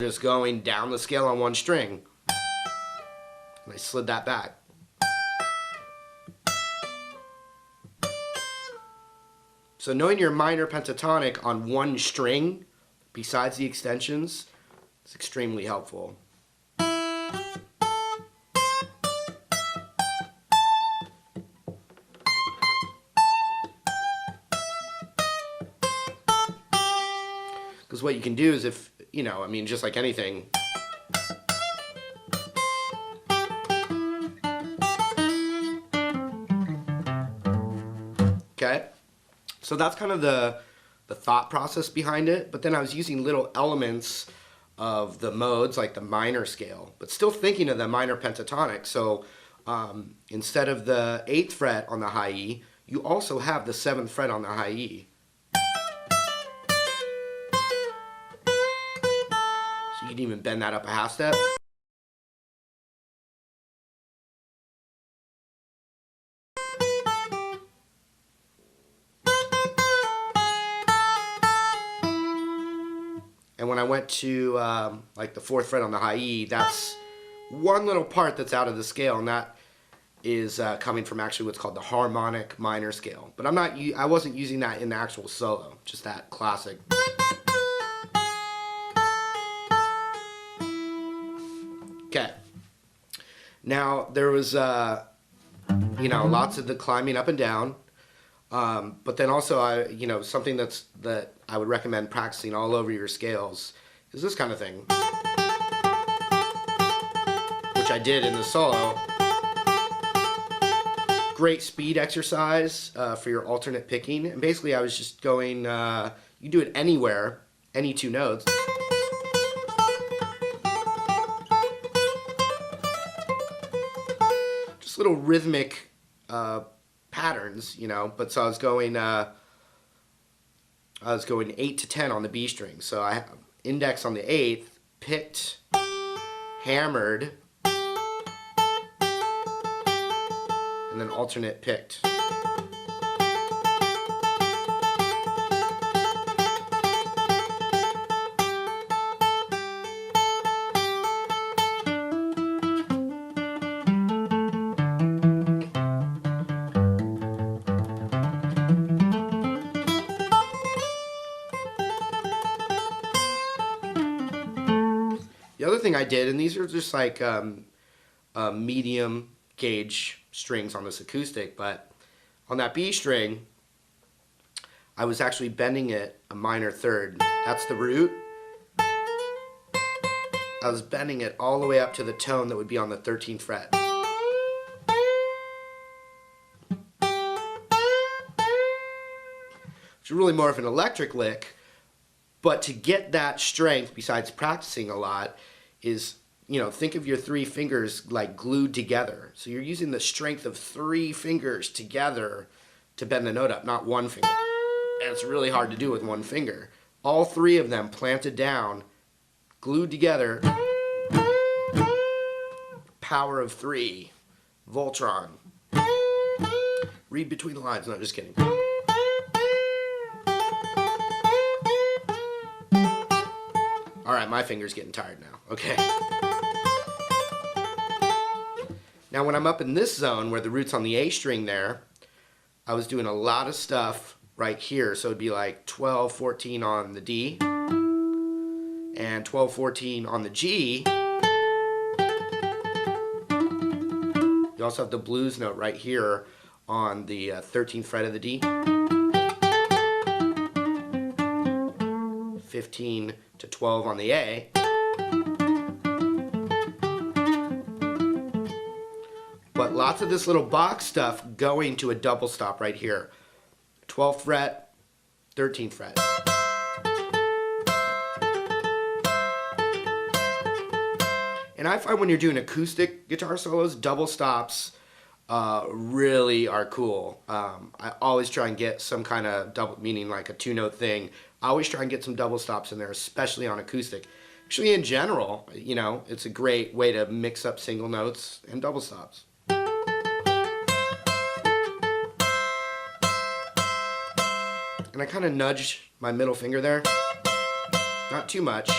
Just going down the scale on one string. And I slid that back. So knowing your minor pentatonic on one string, besides the extensions, is extremely helpful. Because what you can do is if, you know, I mean, just like anything. Okay? So that's kind of the thought process behind it. But then I was using little elements of the modes, like the minor scale, but still thinking of the minor pentatonic. So instead of the 8th fret on the high E, you also have the 7th fret on the high E. So you can even bend that up a half step. And when I went to like the 4th fret on the high E, that's one little part that's out of the scale, and that is coming from actually what's called the harmonic minor scale. But I wasn't using that in the actual solo, just that classic. Okay. Now there was you know, lots of the climbing up and down. But then also, you know, something that I would recommend practicing all over your scales is this kind of thing, which I did in the solo. Great speed exercise for your alternate picking, and basically I was just going. You do it anywhere, any two notes. Just little rhythmic patterns, you know. But so I was going 8 to 10 on the B string. So I index on the 8th, picked, hammered, and then alternate picked. The other thing I did, and these are just like medium gauge strings on this acoustic, but on that B string, I was actually bending it a minor third. That's the root. I was bending it all the way up to the tone that would be on the 13th fret. It's really more of an electric lick, but to get that strength, besides practicing a lot, is, you know, think of your 3 fingers like glued together. So you're using the strength of 3 fingers together to bend the note up, not one finger. And it's really hard to do with one finger. All 3 of them planted down, glued together. Power of 3. Voltron. Read between the lines. No, just kidding. Alright, my finger's getting tired now. Okay. Now when I'm up in this zone where the root's on the A string there, I was doing a lot of stuff right here. So it'd be like 12, 14 on the D and 12, 14 on the G. You also have the blues note right here on the 13th fret of the D. 15 to 12 on the A. But lots of this little box stuff going to a double stop right here. 12th fret, 13th fret. And I find when you're doing acoustic guitar solos, double stops really are cool. I always try and get some kind of double, meaning like a 2-note thing. I always try and get some double stops in there, especially on acoustic. Actually, in general, you know, it's a great way to mix up single notes and double stops. And I kind of nudge my middle finger there. Not too much.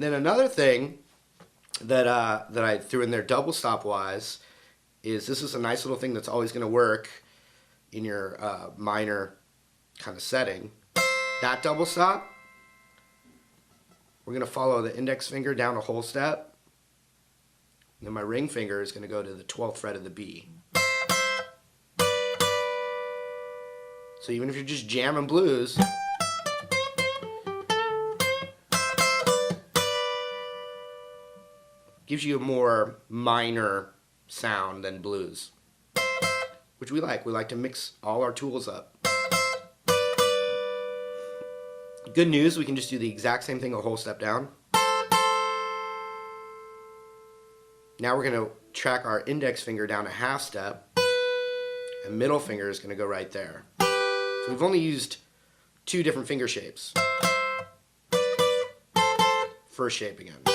Then another thing that I threw in there double stop wise is this is a nice little thing that's always going to work in your minor kind of setting. That double stop, we're going to follow the index finger down a whole step. And then my ring finger is going to go to the 12th fret of the B. So even if you're just jamming blues, gives you a more minor sound than blues, which we like. We like to mix all our tools up. Good news, we can just do the exact same thing a whole step down. Now we're going to track our index finger down a half step, and middle finger is going to go right there. So we've only used 2 different finger shapes. First shape again.